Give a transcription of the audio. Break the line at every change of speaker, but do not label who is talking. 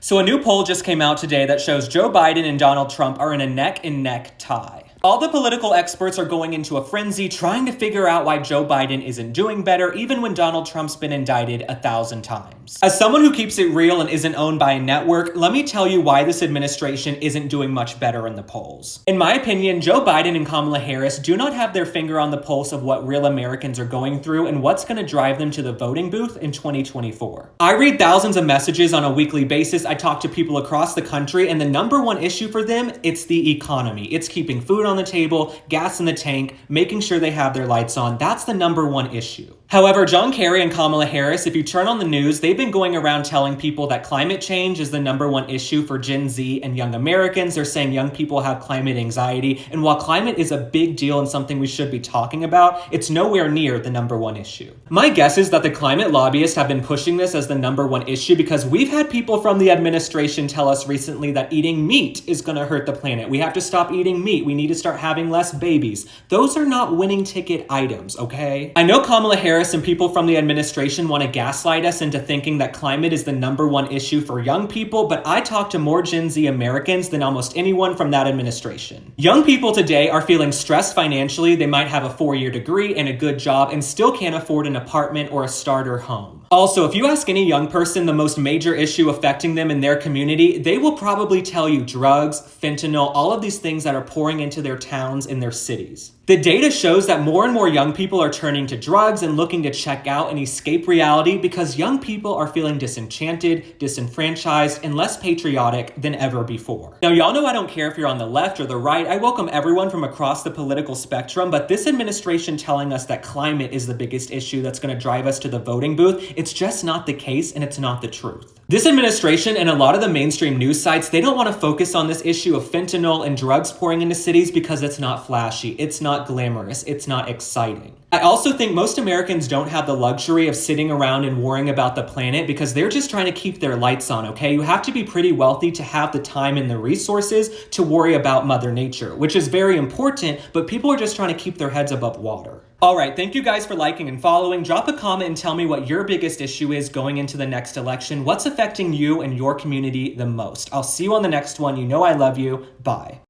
So a new poll just came out today that shows Joe Biden and Donald Trump are in a neck-and-neck tie. All the political experts are going into a frenzy trying to figure out why Joe Biden isn't doing better, even when Donald Trump's been indicted 1,000 times. As someone who keeps it real and isn't owned by a network, let me tell you why this administration isn't doing much better in the polls. In my opinion, Joe Biden and Kamala Harris do not have their finger on the pulse of what real Americans are going through and what's going to drive them to the voting booth in 2024. I read thousands of messages on a weekly basis. I talk to people across the country, and the number one issue for them, it's the economy. It's keeping food on the table, gas in the tank, making sure they have their lights on. That's the number one issue. However, John Kerry and Kamala Harris, if you turn on the news, they've been going around telling people that climate change is the number one issue for Gen Z and young Americans. They're saying young people have climate anxiety. And while climate is a big deal and something we should be talking about, it's nowhere near the number one issue. My guess is that the climate lobbyists have been pushing this as the number one issue because we've had people from the administration tell us recently that eating meat is going to hurt the planet. We have to stop eating meat. We need to start having less babies. Those are not winning ticket items, okay? I know Kamala Harris and people from the administration want to gaslight us into thinking that climate is the number one issue for young people, but I talk to more Gen Z Americans than almost anyone from that administration. Young people today are feeling stressed financially. They might have a 4-year degree and a good job and still can't afford an apartment or a starter home. Also, if you ask any young person the most major issue affecting them in their community, they will probably tell you drugs, fentanyl, all of these things that are pouring into their towns and their cities. The data shows that more and more young people are turning to drugs and looking to check out and escape reality because young people are feeling disenchanted, disenfranchised, and less patriotic than ever before. Now, y'all know I don't care if you're on the left or the right. I welcome everyone from across the political spectrum, but this administration telling us that climate is the biggest issue that's going to drive us to the voting booth, it's just not the case and it's not the truth. This administration and a lot of the mainstream news sites, they don't want to focus on this issue of fentanyl and drugs pouring into cities because it's not flashy, it's not glamorous, it's not exciting. I also think most Americans don't have the luxury of sitting around and worrying about the planet because they're just trying to keep their lights on, okay? You have to be pretty wealthy to have the time and the resources to worry about Mother Nature, which is very important, but people are just trying to keep their heads above water. All right, thank you guys for liking and following. Drop a comment and tell me what your biggest issue is going into the next election. What's affecting you and your community the most? I'll see you on the next one. You know I love you. Bye.